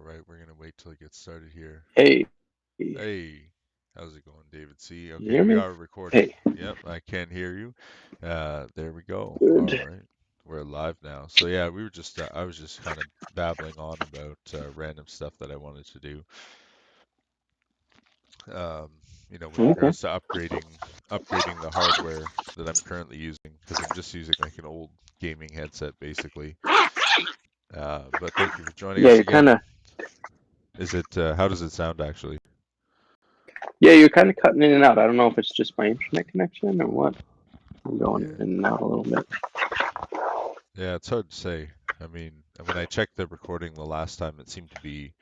right, we're gonna wait till it gets started here. Hey, Hey, how's it going, David C? you Okay, hear we me? are recording. Hey, Yep, I can hear you. There we go. All good. right, we're live now. So yeah, we were just I was just kind of babbling on about random stuff that I wanted to do. Um, with Okay. regards to upgrading the hardware that I'm currently using, because I'm just using like an old gaming headset basically. But thank you for joining Yeah, us you're again. kind of How does it sound actually? you're kind of cutting in and out. I don't know if it's just my internet connection or what. I'm going Yeah. in and out a little bit. Yeah, it's hard to say. I mean, when I checked the recording the last time, it seemed to be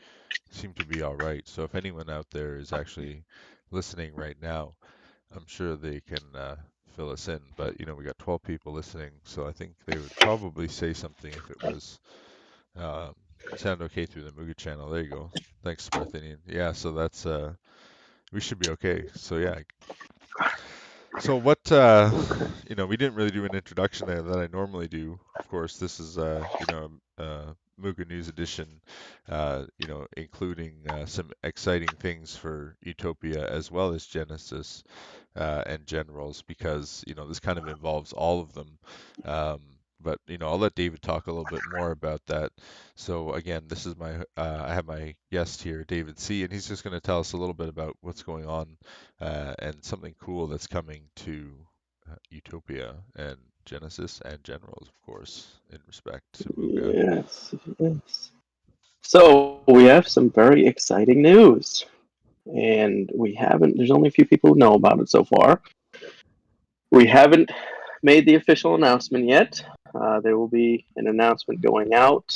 all right. So if anyone out there is actually listening right now, I'm sure they can fill us in. But we got 12 people listening, so I think they would probably say something if it was um, sound okay through the Muga channel. There you go. Thanks, Sparthanian. Yeah, so that's we should be okay. So yeah, so what Okay. we didn't really do an introduction there that I normally do. Of course, this is Muga News Edition, including some exciting things for Utopia as well as Genesis and Generals because this kind of involves all of them. Um, but I'll let David talk a little bit more about that. So again, this is I have my guest here, David C, and he's just going to tell us a little bit about what's going on and something cool that's coming to Utopia and Genesis and Generals, of course, in respect to Muga. Yes, yes. So we have some very exciting news, and we haven't. There's only a few people who know about it so far. We haven't made the official announcement yet. There will be an announcement going out,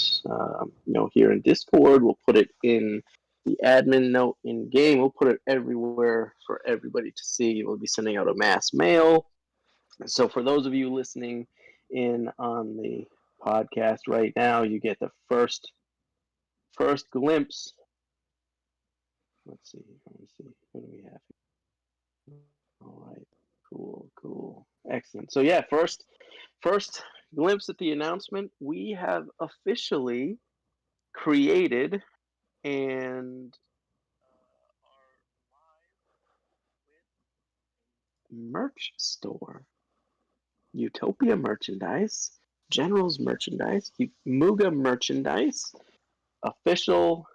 here in Discord. We'll put it in the admin note in game. We'll put it everywhere for everybody to see. We'll be sending out a mass mail. So for those of you listening in on the podcast right now, you get the first glimpse. Let's see. Let me see. What do we have? All right. Cool. Cool. Excellent. So yeah, first glimpse at the announcement. We have officially created and merch store. Utopia merchandise, Generals merchandise, Muga merchandise, official.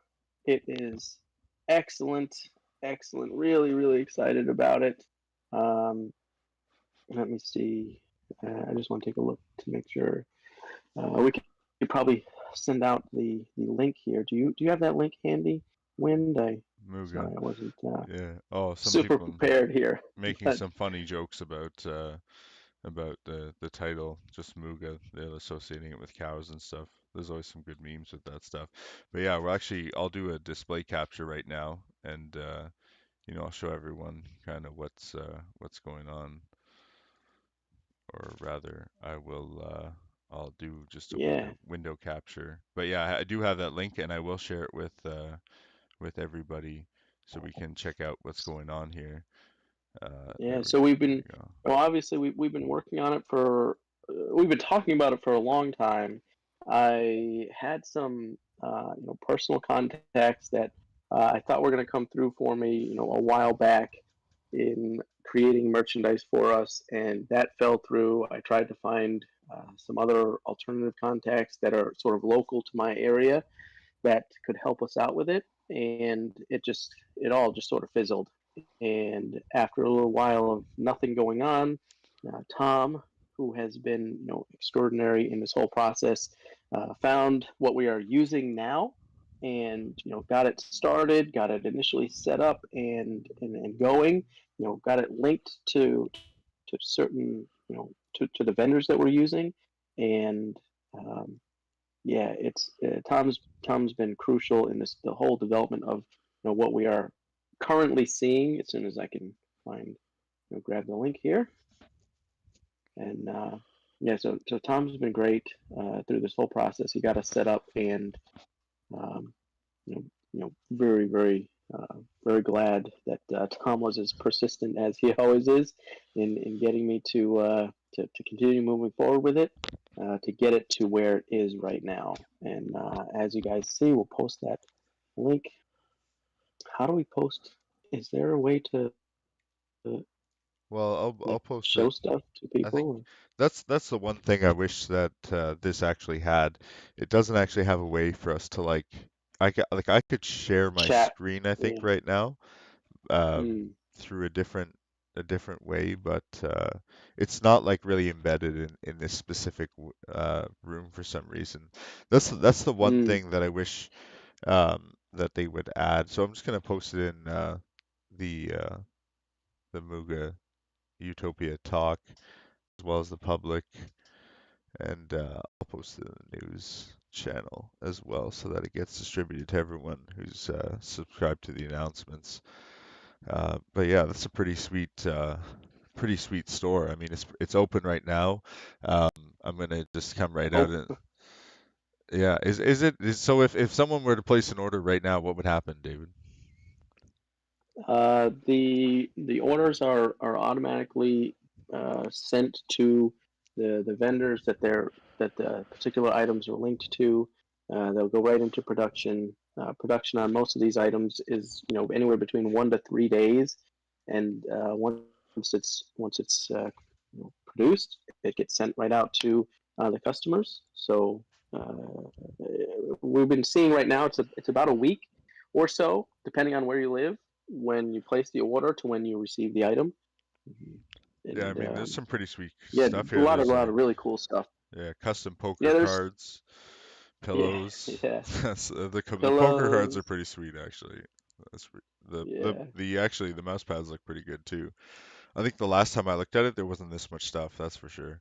It is excellent, excellent. Really, really excited about it. Um, Let me see. I just want to take a look to make sure. We could probably send out the link here. Do you have that link handy? Wind. Sorry, Muga, I wasn't yeah. Oh, some super people prepared here, making but some funny jokes about the title, just Muga, they're associating it with cows and stuff. There's always some good memes with that stuff. But yeah, I'll do a display capture right now, and I'll show everyone kind of what's going on, or rather, I'll do just a yeah, window capture. But yeah, I do have that link, and I will share it with everybody so we can check out what's going on here. There yeah. we So go. we've There been, we go. well, obviously we've been working on it for, we've been talking about it for a long time. I had some, personal contacts that I thought were going to come through for me, a while back in creating merchandise for us, and that fell through. I tried to find some other alternative contacts that are sort of local to my area that could help us out with it, and it all just sort of fizzled. And after a little while of nothing going on, Tom, who has been extraordinary in this whole process, found what we are using now, and got it started, got it initially set up and going. Got it linked to certain to the vendors that we're using, and um, yeah, it's Tom's been crucial in this the whole development of what we are currently seeing. As soon as I can find, grab the link here, and yeah, so Tom's been great through this whole process. He got us set up, and um, very very glad that Tom was as persistent as he always is in getting me to continue moving forward with it. To get it to where it is right now. And as you guys see, we'll post that link. How do we post? Is there a way to Well, I'll like post show it. stuff to I think people? that's the one thing I wish that this actually had. It doesn't actually have a way for us to like I could share my Chat. screen I think Yeah. right now Mm, through a different way, but it's not like really embedded in this specific room for some reason. That's the one mm. thing that I wish that they would add. So I'm just gonna post it in the uh, the Muga Utopia talk as well as the public, and I'll post it in the news channel as well so that it gets distributed to everyone who's subscribed to the announcements. But yeah, that's a pretty sweet store. I mean, it's open right now. Um, I'm gonna just come right out Oh, and yeah, so if someone were to place an order right now, what would happen, David? the orders are automatically sent to the vendors that the particular items are linked to. They'll go right into production. Production on most of these items is anywhere between 1 to 3 days, and once it's produced, it gets sent right out to the customers. So we've been seeing right now it's about a week or so, depending on where you live, when you place the order to when you receive the item. Mhm. Yeah, I And mean, there's some pretty sweet yeah, stuff a here. lot of There's a lot like of really cool stuff. yeah, custom poker Yeah, there's cards, yeah, pillows. yeah, The poker cards are pillows. pretty sweet actually. That's Yeah, the actually the mouse pads look pretty good too. I think the last time I looked at it, there wasn't this much stuff, that's for sure.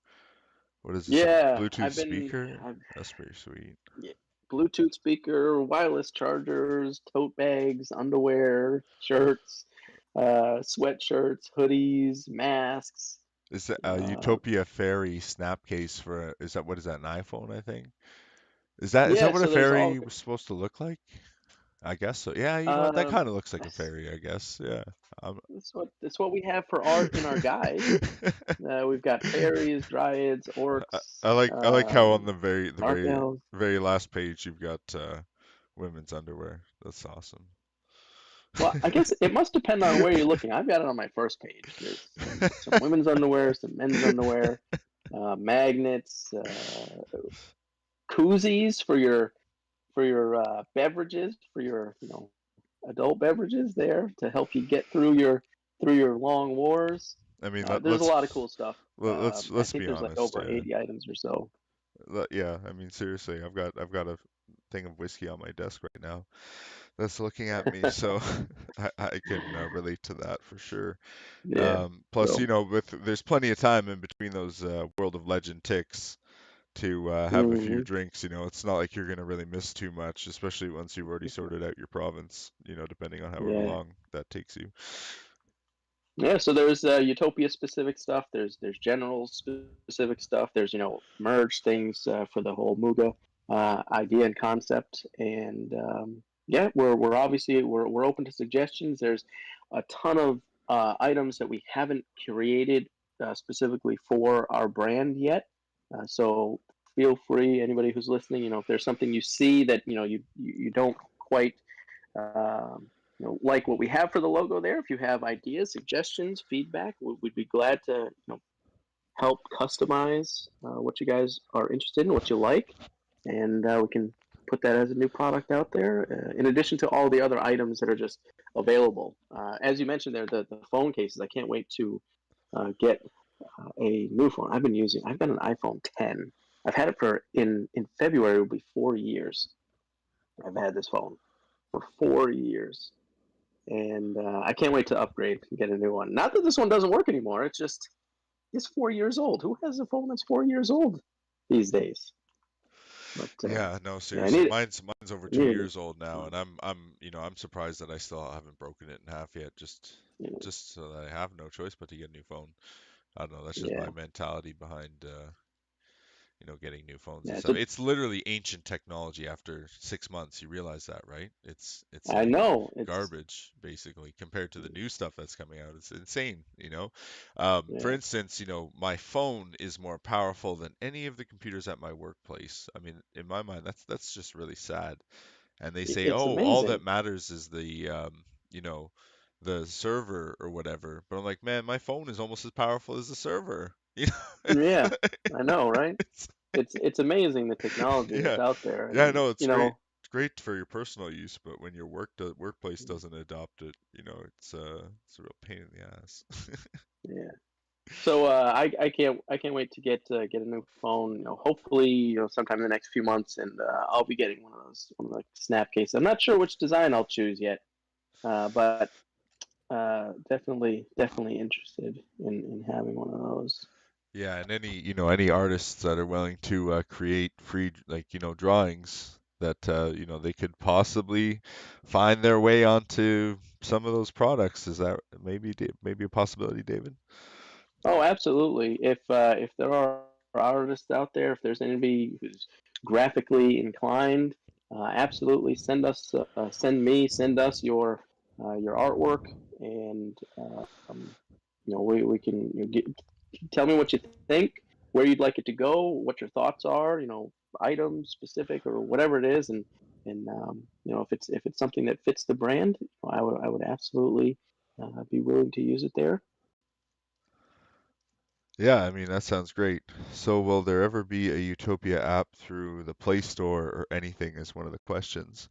What is this? A yeah. Bluetooth speaker? I've That's pretty sweet. yeah, Bluetooth speaker, wireless chargers, tote bags, underwear, shirts, sweatshirts, hoodies, masks. Is it a Uh, Utopia Fairy snap case for is that what is that, an iPhone, I think? Is that yeah, what a so there's all fairy was supposed to look like? I guess so. Yeah, you know what? That um, kind of looks like a fairy, I guess. Yeah. Um, that's what we have for art in our guide. We've got fairies, dryads, orcs, I like how on dark elves. very last page you've got women's underwear. That's awesome. Well, I guess it must depend on where you're looking. I've got it on my first page. There's some women's underwear, some men's underwear, magnets, koozies for your beverages, for your adult beverages there to help you get through your long wars. I mean, There's a lot of cool stuff. I let's think be there's like honest. over Yeah. 80 items or so. Yeah, I mean seriously, I've got a thing of whiskey on my desk right now that's looking at me, so I can relate to that for sure. Yeah. Plus, you So. know, with there's plenty of time in between those World of Legend ticks to have a few Hmm. drinks. You know, it's not like you're gonna really miss too much, especially once you've already sorted out your province. You know, depending on however Yeah. long that takes you. Yeah, so there's Utopia specific stuff. There's general specific stuff. There's merge things for the whole Muga idea and concept. And yeah, we're obviously we're open to suggestions. There's a ton of items that we haven't curated specifically for our brand yet. So feel free, anybody who's listening, if there's something you see that you don't quite like what we have for the logo there. If you have ideas, suggestions, feedback, we'd be glad to help customize what you guys are interested in, what you like, and we can put that as a new product out there. In addition to all the other items that are just available, as you mentioned there, the phone cases. I can't wait to get a new phone. I've got an iPhone 10. I've had it for in February. It will be 4 years. I've had this phone for 4 years, and I can't wait to upgrade and get a new one. Not that this one doesn't work anymore. It's just it's 4 years old. Who has a phone that's 4 years old these days? But Yeah, no, yeah, seriously, mine's over I two need a new years old now, phone. and you know I'm surprised that I still haven't broken it in half yet. Just so that I have no choice but to get a new phone. I don't know. That's just my Yeah, mentality behind you know, getting new phones and yeah. stuff. It's literally ancient technology after 6 months. You realize that, right? It's I like know it's garbage basically compared to the new stuff that's coming out. It's insane, you know. For yeah. instance, you know, my phone is more powerful than any of the computers at my workplace. I mean, in my mind, that's just really sad. and they say, It's "Oh, all that amazing. matters is you know, the server or whatever." But I'm like, man, my phone is almost as powerful as the server. You know, Yeah, I know, right? it's, It's amazing the technology that's yeah, out there, yeah, I and know it's great. It's great for your personal use, but when your workplace doesn't adopt it, it's a real pain in the ass. yeah. So I can't wait to get a new phone. Hopefully, sometime in the next few months, and I'll be getting one of the snap cases. I'm not sure which design I'll choose yet, but definitely interested in having one of those. Yeah, and any artists that are willing to create free drawings that they could possibly find their way onto some of those products. Is that maybe a possibility, David? Oh, absolutely. If there are artists out there, if there's anybody who's graphically inclined, absolutely send us your artwork, and we can tell me what you think, where you'd like it to go, what your thoughts are, item specific or whatever it is, and if it's something that fits the brand, I would absolutely be willing to use it there. Yeah, I mean that sounds great. So will there ever be a Utopia app through the Play Store or anything is one of the questions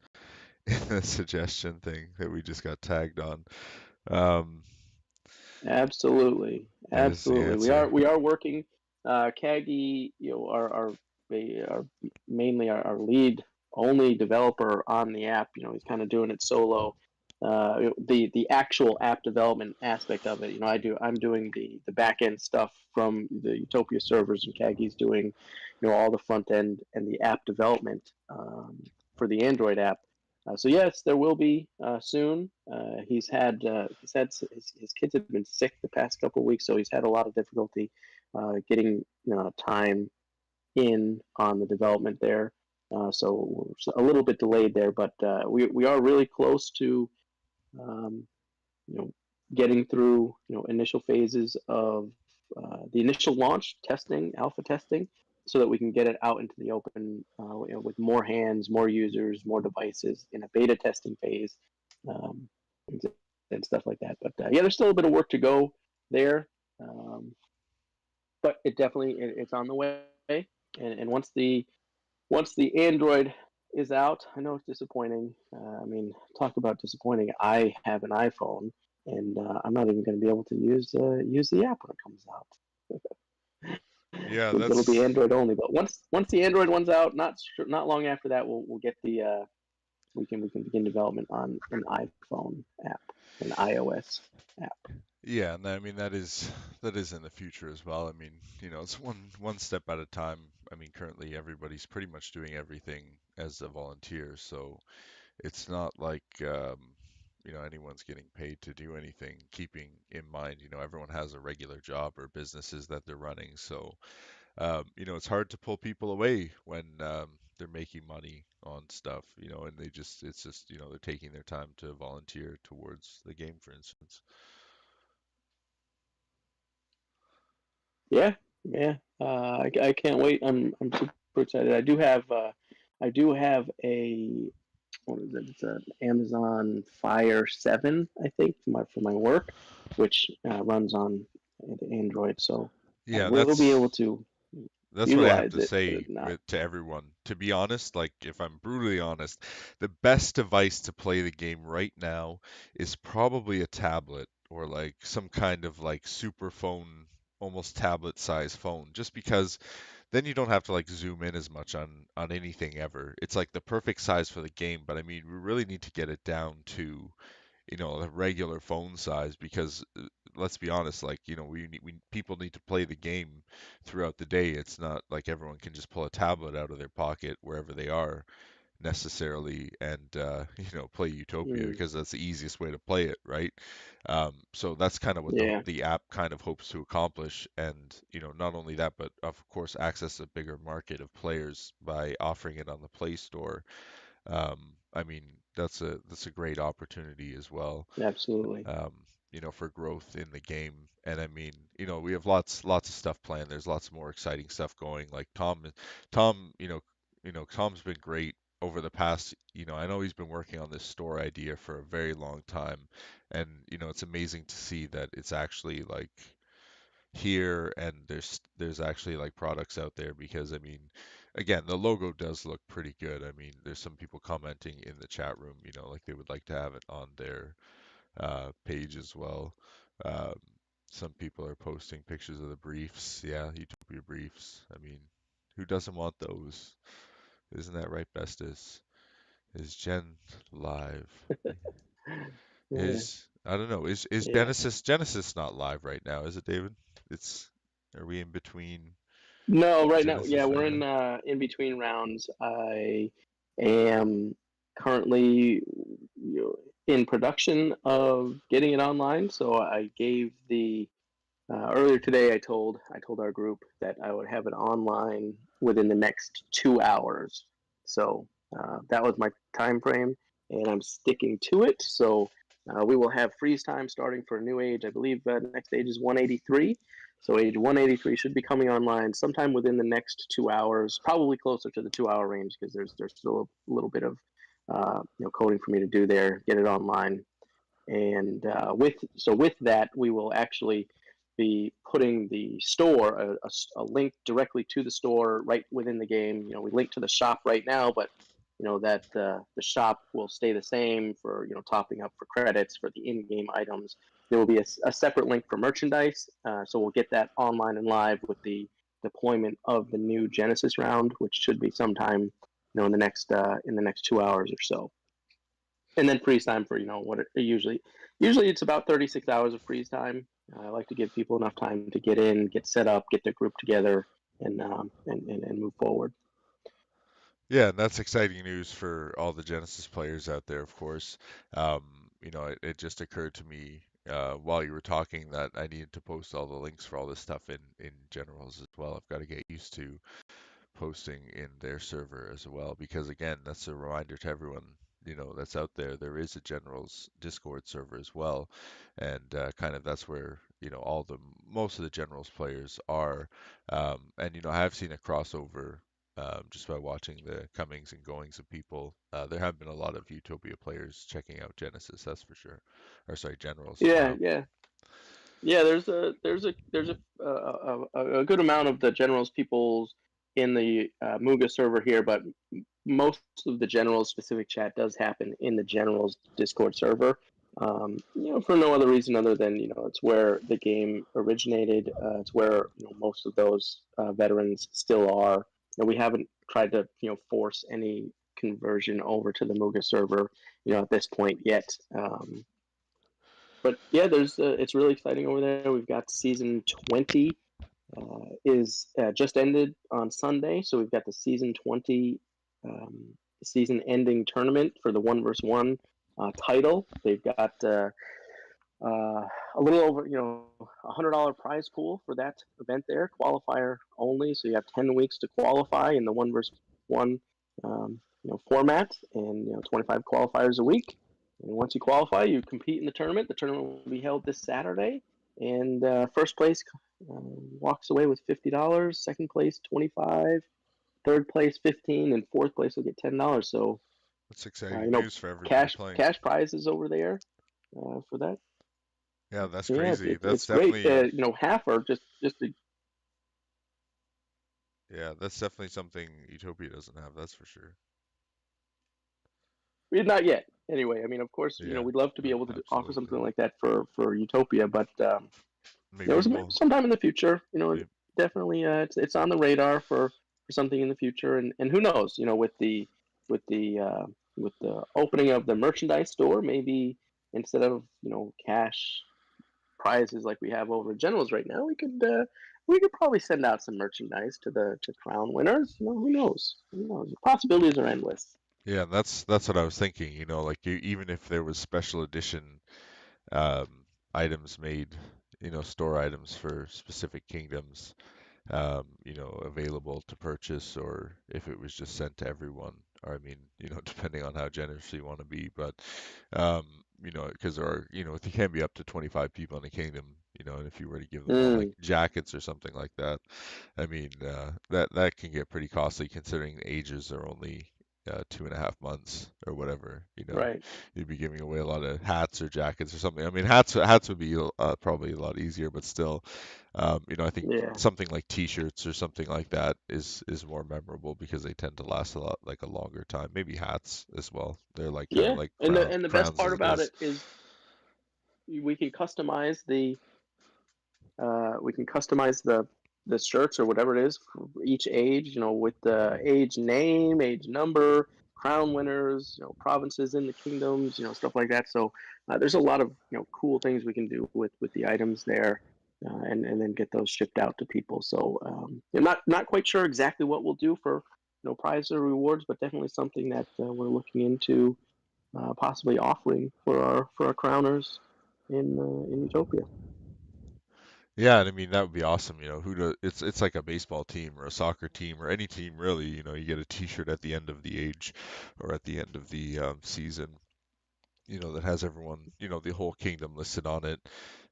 in the suggestion thing that we just got tagged on. Um, Absolutely, that is the absolutely. We answer. are we are working. Kagi, our mainly our lead only developer on the app. He's kind of doing it solo. The actual app development aspect of it, I'm doing the back end stuff from the Utopia servers, and Kagi's doing, all the front end and the app development for the Android app. So yes, there will be soon. He's had his kids have been sick the past couple of weeks, so he's had a lot of difficulty getting time in on the development there. So we're a little bit delayed there, but we are really close to um, you know getting through initial phases of the initial launch testing, alpha testing, so that we can get it out into the open with more hands, more users, more devices in a beta testing phase, um, and stuff like that. But yeah, there's still a bit of work to go there, um, but it's on the way. And once the Android is out, I know it's disappointing. I mean, talk about disappointing. I have an iPhone, and I'm not even going to be able to use the app when it comes out. Yeah, It'll be that's Android only. But once the Android one's out, not long after that, we'll get the we can begin development on an iPhone app, an iOS app. Yeah, and I mean that is in the future as well. I mean, it's one step at a time. I mean, currently everybody's pretty much doing everything as a volunteer, so it's not like anyone's getting paid to do anything. Keeping in mind, everyone has a regular job or businesses that they're running, so it's hard to pull people away when they're making money on stuff, and it's just they're taking their time to volunteer towards the game, for instance. Yeah, yeah. I can't wait. I'm super excited. I do have a what is it? It's an Amazon Fire 7, I think, for my work, which runs on the Android. So Yeah, and we'll be able to that's what I have utilize to it, but say it's not. to everyone. To be honest, like if I'm brutally honest, the best device to play the game right now is probably a tablet or like some kind of like super phone, almost tablet size phone, just because then you don't have to like zoom in as much on anything ever. It's like the perfect size for the game, but I mean, we really need to get it down to the regular phone size because let's be honest, like we people need to play the game throughout the day. It's not like everyone can just pull a tablet out of their pocket wherever they are necessarily and play Utopia Mm, because that's the easiest way to play it, right? So that's kind of what the yeah, the app kind of hopes to accomplish, and not only that, but of course access a bigger market of players by offering it on the Play Store. I mean, that's a great opportunity as well, absolutely. um, for growth in the game. And I mean, we have lots of stuff planned. There's lots more exciting stuff going. Like Tom, Tom's been great over the past, I know he's been working on this store idea for a very long time, and it's amazing to see that it's actually like here, and there's actually like products out there because I mean, again, the logo does look pretty good. I mean, there's some people commenting in the chat room, like they would like to have it on their page as well. Um, some people are posting pictures of the briefs. Yeah, Utopia briefs. I mean, who doesn't want those? Isn't that right, Bestis? Is Gen live? Yeah, Is I don't know. Is yeah. Genesis not live right now? Is it, David? It's Are we in between No, right now, yeah, Genesis right we're now? in between rounds. I am currently in production of getting it online. So I gave the earlier today. I told our group that I would have it online within the next 2 hours. So that was my time frame, and I'm sticking to it. So we will have freeze time starting for a new age. I believe the next age is 183. So age 183 should be coming online sometime within the next 2 hours, probably closer to the 2 hour range because there's still a little bit of coding for me to do there, get it online. And with that, we will actually be putting the store a link directly to the store right within the game. We link to the shop right now, but that the shop will stay the same for topping up for credits for the in-game items. There will be a separate link for merchandise, so we'll get that online and live with the deployment of the new Genesis round, which should be sometime in the next 2 hours or so. And then freeze time for what it usually it's about 36 hours of freeze time. I like to give people enough time to get in, get set up, get their group together, and move forward. Yeah, and that's exciting news for all the Genesis players out there, of course. Um, it just occurred to me while you were talking that I needed to post all the links for all this stuff in generals as well. I've got to get used to posting in their server as well because again, that's a reminder to everyone, that's out there. There is a generals Discord server as well, and kind of that's where all the most of the generals players are. And I have seen a crossover. Just by watching the comings and goings of people, there have been a lot of Utopia players checking out Genesis, that's for sure. Or sorry, Generals as Yeah, well. yeah, yeah. There's a good amount of the generals peoples in the Muga server here, but most of the generals specific chat does happen in the generals Discord server. For no other reason other than it's where the game originated. It's where most of those veterans still are. And we haven't tried to force any conversion over to the Muga server at this point yet. But yeah, there's it's really exciting over there. We've got season 20 is just ended on Sunday, so we've got the season 20 season ending tournament for the one versus one title. They've got a little over $100 prize pool for that event there, qualifier only. So you have 10 weeks to qualify in the one versus one format, and 25 qualifiers a week. And once you qualify, you compete in the tournament. The tournament will be held this Saturday, and first place walks away with $50. Second place 25. Third place 15, and fourth place will get $10. So That's uh, exciting you know news for everybody cash playing. cash prizes over there for that. Yeah, that's Yeah, crazy. That's it's great. definitely Half are just Yeah, that's definitely something Utopia doesn't have, that's for sure. not yet. Anyway, I mean, of course, Yeah, we'd love to be no, able to offer absolutely. something like that for Utopia, but Maybe we'll, sometime in the future, maybe, definitely, it's on the radar for something in the future, and who knows, with the with the opening of the merchandise store, maybe instead of cash prizes like we have over at Generals right now, we could probably send out some merchandise to crown winners. Who knows? Who knows? The possibilities are endless. yeah, that's what I was thinking, like even if there was special edition um, items made, store items for specific kingdoms, available to purchase, or if it was just sent to everyone, or I mean, depending on how generous you want to be, but um, because there are, it can be up to 25 people in a kingdom, and if you were to give them all like Mm. jackets or something like that, I mean, that can get pretty costly considering the ages are only 2.5 months or whatever, Right. you'd be giving away a lot of hats or jackets or something. I mean, hats would be probably a lot easier, but still, I think Yeah. something like T-shirts or something like that is more memorable because they tend to last a lot like a longer time. Maybe hats as well. They're like kind of Yeah. like And the best crowns part as it about is. it is we can customize the shirts or whatever it is for each age, with the age name, age number, crown winners, provinces in the kingdoms, stuff like that. So there's a lot of cool things we can do with the items there, and then get those shipped out to people. So I'm not quite sure exactly what we'll do for prizes or rewards, but definitely something that we're looking into possibly offering for our crowners in Utopia. Yeah, and I mean that would be awesome. It's like a baseball team or a soccer team or any team really. You get a T-shirt at the end of the age or at the end of the season. That has everyone, the whole kingdom listed on it,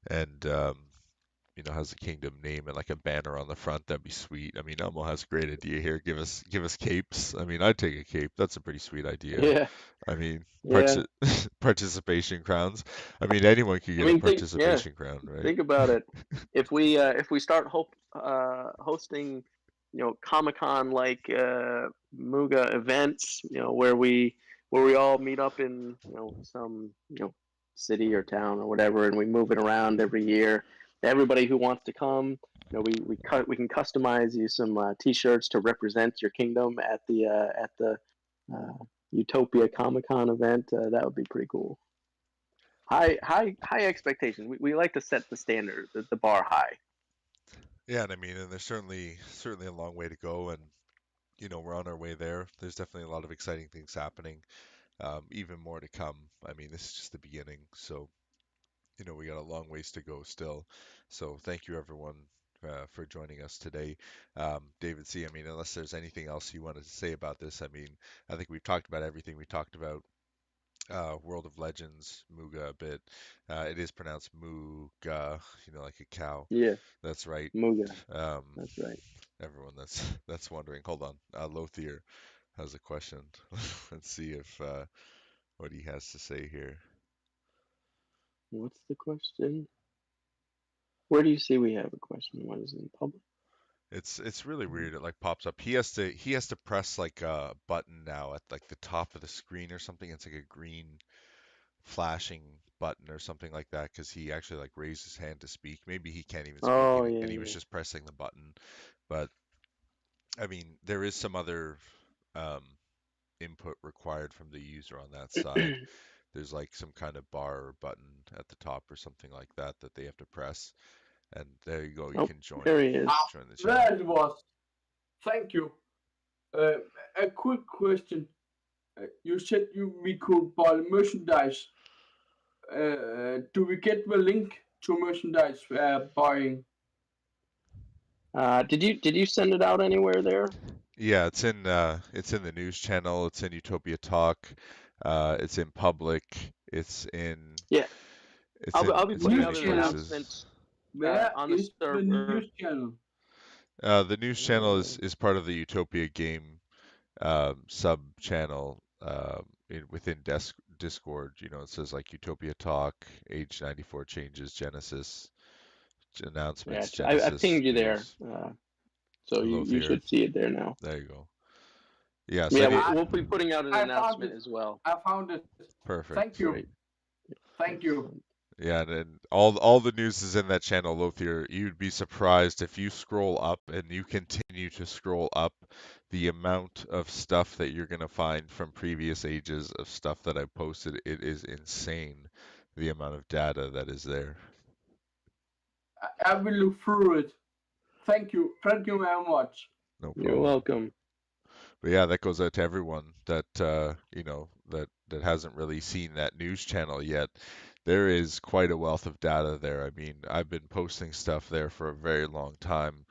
and has the kingdom name and like a banner on the front. That'd be sweet. I mean, Elmo has a great idea here. Give us capes. I mean, I'd take a cape. That's a pretty sweet idea. Yeah, I mean, yeah. participation crowns. I mean, anyone could I get a mean, yeah, participation crown, right? think about it. If we start hosting, Comic Con like Muga events, where we all meet up in some city or town or whatever, and we move it around every year. Everybody who wants to come, we can customize you some T-shirts to represent your kingdom at the uh, Utopia Comic Con event. That would be pretty cool. High expectations. We like to set the standard, the bar high. Yeah, and I mean, and there's certainly a long way to go, and we're on our way there. There's definitely a lot of exciting things happening, even more to come. I mean, this is just the beginning, so we got a long ways to go still. So thank you everyone for joining us today. David C., I mean, unless there's anything else you wanted to say about this, I mean, I think we've talked about everything. We talked about World of Legends, Muga a bit. It is pronounced Muga, like a cow. Yeah, That's right. Muga. Um, That's right. everyone that's wondering. Hold on. Lothier has a question. Let's see if what he has to say here. What's the question? Where do you see we have a question? What is it in public? It's really weird. It like pops up. He has to press like a button now at like the top of the screen or something. It's like a green flashing button or something like that because he actually like raised his hand to speak. Maybe he can't even speak Oh and yeah, he was yeah. just pressing the button. But I mean, there is some other um, input required from the user on that side. There's like some kind of bar or button at the top or something like that that they have to press. And there you go. You Oh, can join there he is. join the channel. There it was. Thank you. Uh, a quick question. You said we could buy merchandise. Do we get the link to merchandise buying? Did you send it out anywhere there? Yeah, it's in the news channel. It's in Utopia Talk. It's in public. It's in Yeah, it's I'll in be it's in putting News many out an channel. announcement places. Where on the is the server. news channel? The news channel is Uh, is part of the Utopia game sub channel within Discord. It says like Utopia Talk, Age 94 changes, Genesis yeah, announcements, I Genesis pinged you there, news. so you Lothier, should see it there now. there you go. Yeah, so Yeah, any we'll, I, we'll be putting out an I found announcement it. as well. I found it. Thank perfect. you. Great, Thank you. excellent. Yeah, and all the news is in that channel, Lothier. You'd be surprised if you scroll up and you continue to scroll up the amount of stuff that you're gonna find from previous ages of stuff that I posted. It is insane the amount of data that is there. I will look through it. Thank you. Thank you very much. No You're problem. welcome. But yeah, that goes out to everyone that that hasn't really seen that news channel yet. There is quite a wealth of data there. I mean, I've been posting stuff there for a very long time,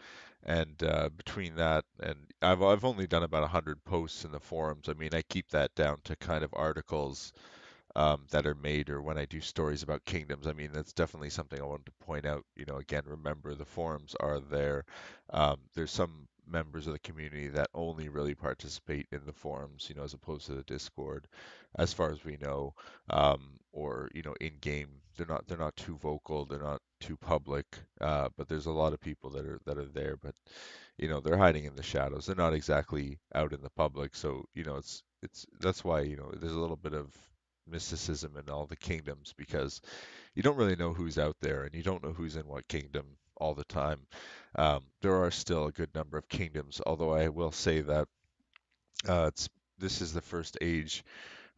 and between that and I've only done about 100 posts in the forums. I mean, I keep that down to kind of articles that are made or when I do stories about kingdoms. I mean, that's definitely something I wanted to point out. Again, remember the forums are there. There's some members of the community that only really participate in the forums, as opposed to the Discord, as far as we know, or in game. They're not too vocal, they're not too public, but there's a lot of people that are there, but they're hiding in the shadows. They're not exactly out in the public, so it's that's why there's a little bit of mysticism in all the kingdoms because you don't really know who's out there and you don't know who's in what kingdom all the time. There are still a good number of kingdoms, although I will say that it's this is the first age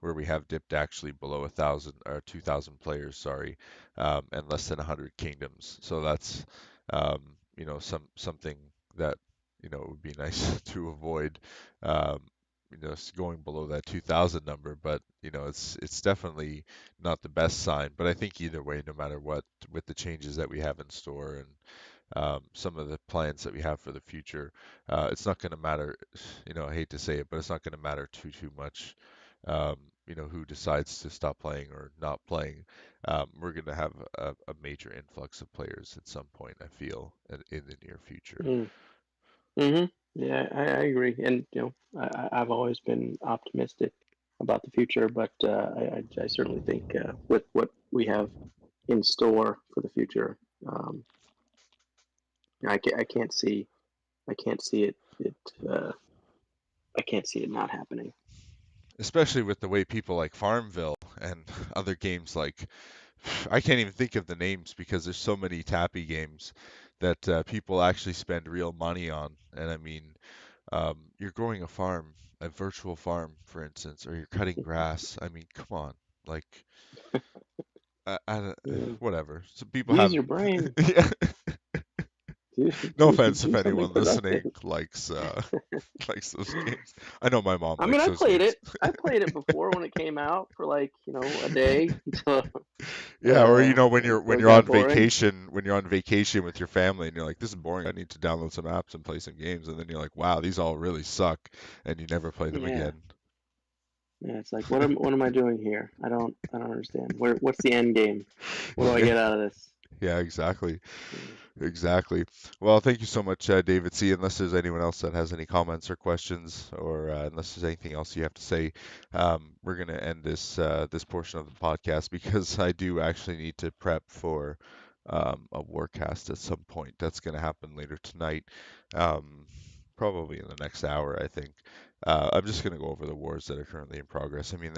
where we have dipped actually below 1,000 or 2,000 players, sorry, and less than 100 kingdoms. So that's something that would be nice to avoid. Um, going below that 2,000 number, but it's definitely not the best sign. But I think either way, no matter what, with the changes that we have in store and some of the plans that we have for the future, it's not going to matter. I hate to say it, but it's not going to matter too much. Um, who decides to stop playing or not playing. We're going to have a major influx of players at some point, I feel, in the near future. Mm. Hmm. Yeah, I agree, and I've always been optimistic about the future, but I certainly think with what we have in store for the future, um, I can't see uh, I can't see it not happening. Especially with the way people like Farmville and other games like I can't even think of the names because there's so many tappy games that people actually spend real money on. And I mean, you're growing a farm, a virtual farm, for instance, or you're cutting grass. I mean, come on, like, Yeah. whatever. So people Use have, your brain. yeah. Do, No offense if do something anyone listening productive. likes those games. I know my mom I mean, likes I those played games. it. I played it before when it came out for like a day until Yeah, or when until it you're got on boring. vacation with your family and you're like, this is boring. I need to download some apps and play some games, and then you're like, wow, these all really suck, and you never play them Yeah, again. yeah. It's like what am I doing here? I don't understand. What's the end game? What do I Yeah, get out of this? yeah, exactly. Mm. Exactly. Well, thank you so much, David C. Unless there's anyone else that has any comments or questions, or unless there's anything else you have to say, we're going to end this portion of the podcast because I do actually need to prep for a warcast at some point. That's going to happen later tonight, um, probably in the next hour, I think. I'm just going to go over the wars that are currently in progress. I mean,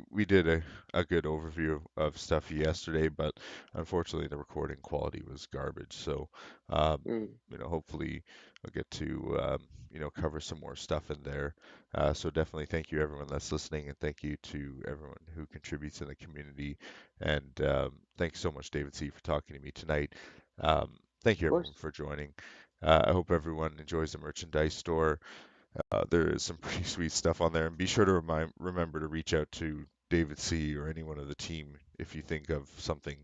we did a good overview of stuff yesterday, but unfortunately, the recording quality was garbage. So, um, Mm. hopefully, I'll get to cover some more stuff in there. So definitely thank you everyone that's listening, and thank you to everyone who contributes in the community. And thanks so much, David C, for talking to me tonight. Thank Of you everyone course. for joining. I hope everyone enjoys the merchandise store. There is some pretty sweet stuff on there, and be sure to remember to reach out to David C. or anyone of the team if you think of something,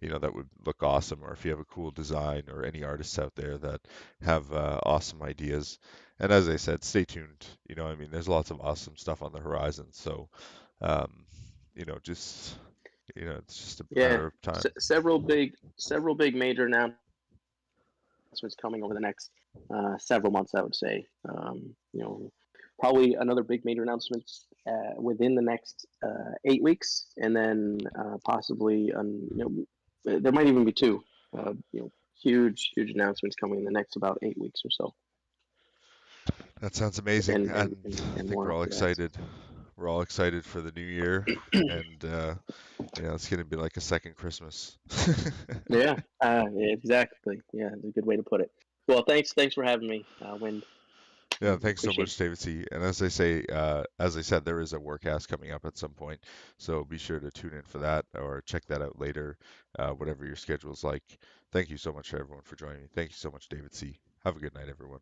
that would look awesome, or if you have a cool design, or any artists out there that have awesome ideas. And as I said, stay tuned. I mean, there's lots of awesome stuff on the horizon. So, um, just it's just a Yeah. matter of time. Several big major announcements coming over the next several months. I would say. Probably another big major announcement within the next 8 weeks, and then possibly there might even be two. Huge announcements coming in the next about 8 weeks or so, That sounds amazing, and and and and, I and think more we're all after that. excited. We're all excited for the new year, and it's gonna be like a second Christmas. Yeah, yeah, exactly. Yeah, it's a good way to put it. Well, thanks for having me, Wind. Yeah, thanks so Appreciate much, David C. And as I said, there is a workcast coming up at some point, so be sure to tune in for that or check that out later, whatever your schedule's like. Thank you so much, everyone, for joining me. Thank you so much, David C. Have a good night, everyone.